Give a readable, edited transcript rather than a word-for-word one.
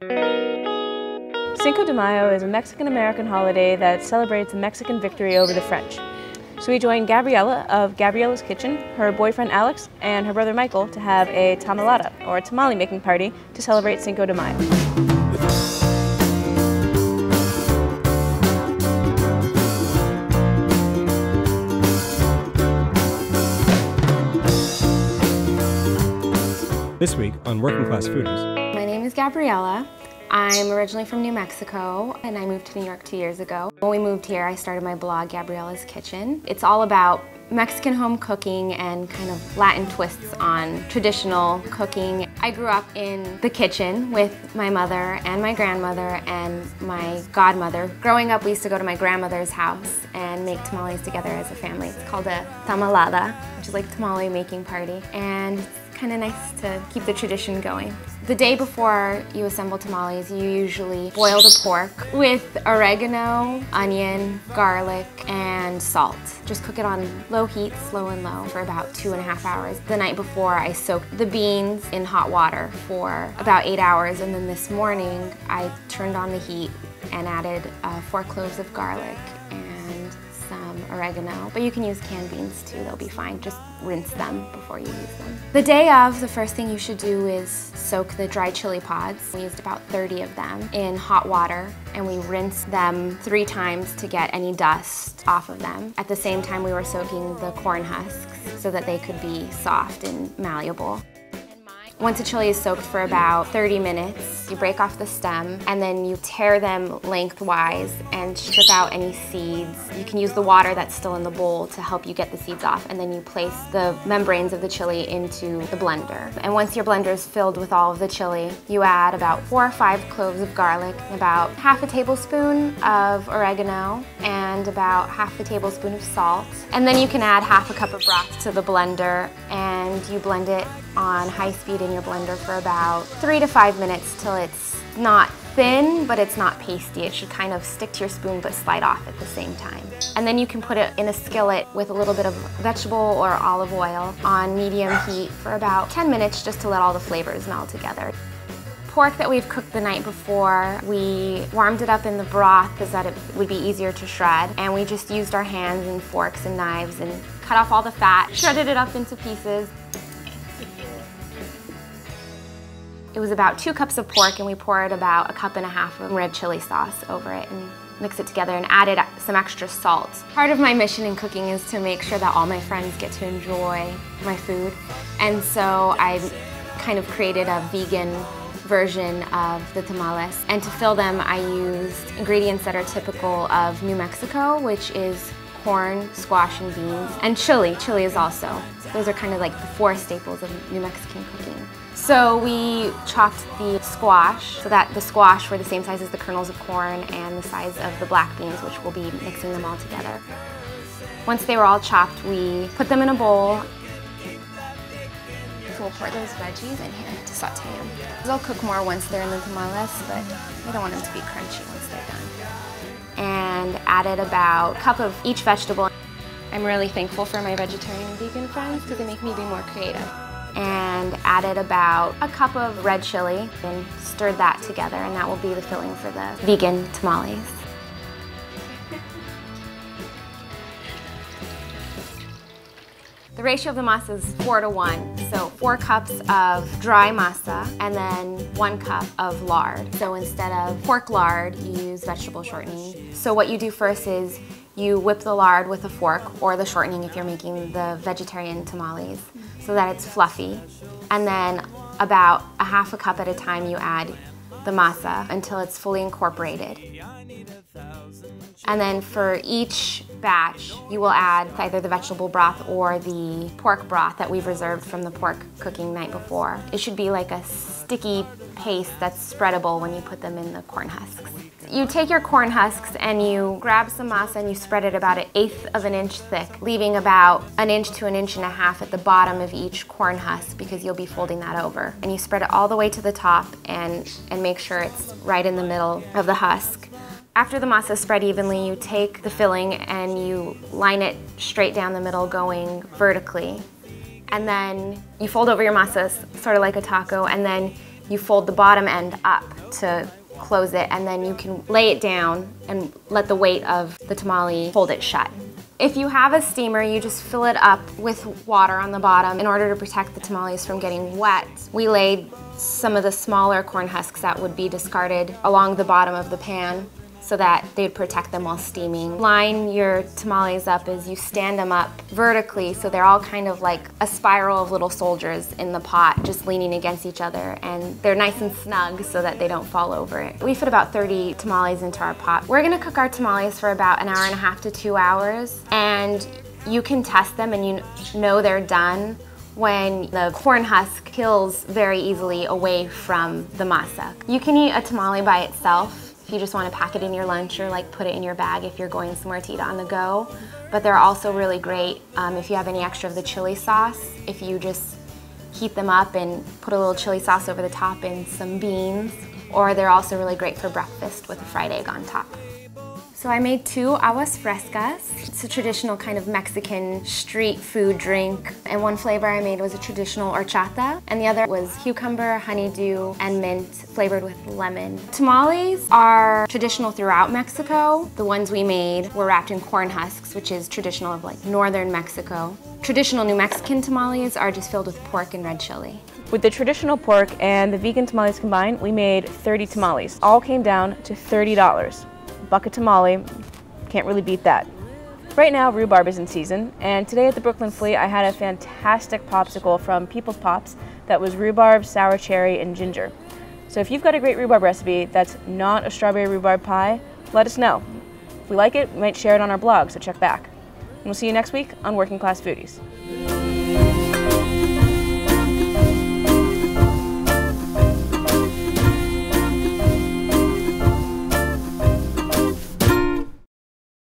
Cinco de Mayo is a Mexican-American holiday that celebrates the Mexican victory over the French. So we joined Gabriela of Gabriela's Kitchen, her boyfriend Alex, and her brother Michael to have a tamalada, or a tamale making party, to celebrate Cinco de Mayo. This week on Working Class Foodies. My name is Gabriela. I'm originally from New Mexico and I moved to New York 2 years ago. When we moved here, I started my blog, Gabriela's Kitchen. It's all about Mexican home cooking and kind of Latin twists on traditional cooking. I grew up in the kitchen with my mother and my grandmother and my godmother. Growing up, we used to go to my grandmother's house and make tamales together as a family. It's called a tamalada, which is like a tamale making party. And it's kind of nice to keep the tradition going. The day before you assemble tamales, you usually boil the pork with oregano, onion, garlic, and salt. Just cook it on low heat, slow and low, for about 2.5 hours. The night before, I soaked the beans in hot water for about 8 hours, and then this morning, I turned on the heat and added 4 cloves of garlic and some oregano, but you can use canned beans too, they'll be fine. Just rinse them before you use them. The day of, the first thing you should do is soak the dry chili pods. We used about 30 of them in hot water, and we rinsed them 3 times to get any dust off of them. At the same time, we were soaking the corn husks so that they could be soft and malleable. Once a chili is soaked for about 30 minutes, you break off the stem and then you tear them lengthwise and strip out any seeds. You can use the water that's still in the bowl to help you get the seeds off, and then you place the membranes of the chili into the blender. And once your blender is filled with all of the chili, you add about 4 or 5 cloves of garlic, about ½ a tablespoon of oregano, and about ½ a tablespoon of salt. And then you can add ½ a cup of broth to the blender, and you blend it on high speed in your blender for about 3 to 5 minutes till it's not thin, but it's not pasty. It should kind of stick to your spoon but slide off at the same time. And then you can put it in a skillet with a little bit of vegetable or olive oil on medium heat for about 10 minutes just to let all the flavors meld together. Pork that we've cooked the night before, we warmed it up in the broth so that it would be easier to shred, and we just used our hands and forks and knives and cut off all the fat, shredded it up into pieces. It was about 2 cups of pork, and we poured about 1.5 cups of red chili sauce over it and mixed it together and added some extra salt. Part of my mission in cooking is to make sure that all my friends get to enjoy my food, and so I kind of created a vegan version of the tamales. And to fill them, I used ingredients that are typical of New Mexico, which is corn, squash, and beans, and chili. Chili is also. Those are kind of like the 4 staples of New Mexican cooking. So we chopped the squash so that the squash were the same size as the kernels of corn and the size of the black beans, which we'll be mixing them all together. Once they were all chopped, we put them in a bowl. We'll pour those veggies in here to saute them. They'll cook more once they're in the tamales, but we don't want them to be crunchy once they're done. And added about 1 cup of each vegetable. I'm really thankful for my vegetarian and vegan friends because they make me be more creative. And added about 1 cup of red chili and stirred that together, and that will be the filling for the vegan tamales. The ratio of the masa is 4 to 1, so 4 cups of dry masa and then 1 cup of lard. So instead of pork lard, you use vegetable shortening. So what you do first is you whip the lard with a fork, or the shortening if you're making the vegetarian tamales, so that it's fluffy. And then about 1/2 cup at a time you add the masa until it's fully incorporated. And then for each batch, you will add either the vegetable broth or the pork broth that we've reserved from the pork cooking night before. It should be like a sticky paste that's spreadable when you put them in the corn husks. You take your corn husks and you grab some masa and you spread it about 1/8 of an inch thick, leaving about 1 inch to 1.5 inches at the bottom of each corn husk because you'll be folding that over. And you spread it all the way to the top and make sure it's right in the middle of the husk. After the masa is spread evenly, you take the filling and you line it straight down the middle going vertically. And then you fold over your masa sort of like a taco, and then you fold the bottom end up to close it, and then you can lay it down and let the weight of the tamale hold it shut. If you have a steamer, you just fill it up with water on the bottom in order to protect the tamales from getting wet. We laid some of the smaller corn husks that would be discarded along the bottom of the pan so that they'd protect them while steaming. Line your tamales up as you stand them up vertically, so they're all kind of like a spiral of little soldiers in the pot, just leaning against each other, and they're nice and snug so that they don't fall over it. We fit about 30 tamales into our pot. We're gonna cook our tamales for about an hour and a half to 2 hours, and you can test them and you know they're done when the corn husk peels very easily away from the masa. You can eat a tamale by itself if you just want to pack it in your lunch, or like put it in your bag if you're going somewhere to eat on the go. But they're also really great if you have any extra of the chili sauce. If you just heat them up and put a little chili sauce over the top and some beans. Or they're also really great for breakfast with a fried egg on top. So I made 2 aguas frescas. It's a traditional kind of Mexican street food drink. And one flavor I made was a traditional horchata, and the other was cucumber, honeydew, and mint flavored with lemon. Tamales are traditional throughout Mexico. The ones we made were wrapped in corn husks, which is traditional of like northern Mexico. Traditional New Mexican tamales are just filled with pork and red chili. With the traditional pork and the vegan tamales combined, we made 30 tamales. All came down to $30. Bucket tamale, can't really beat that. Right now, rhubarb is in season, and today at the Brooklyn Flea, I had a fantastic popsicle from People's Pops that was rhubarb, sour cherry, and ginger. So if you've got a great rhubarb recipe that's not a strawberry rhubarb pie, let us know. If we like it, we might share it on our blog, so check back. And we'll see you next week on Working Class Foodies.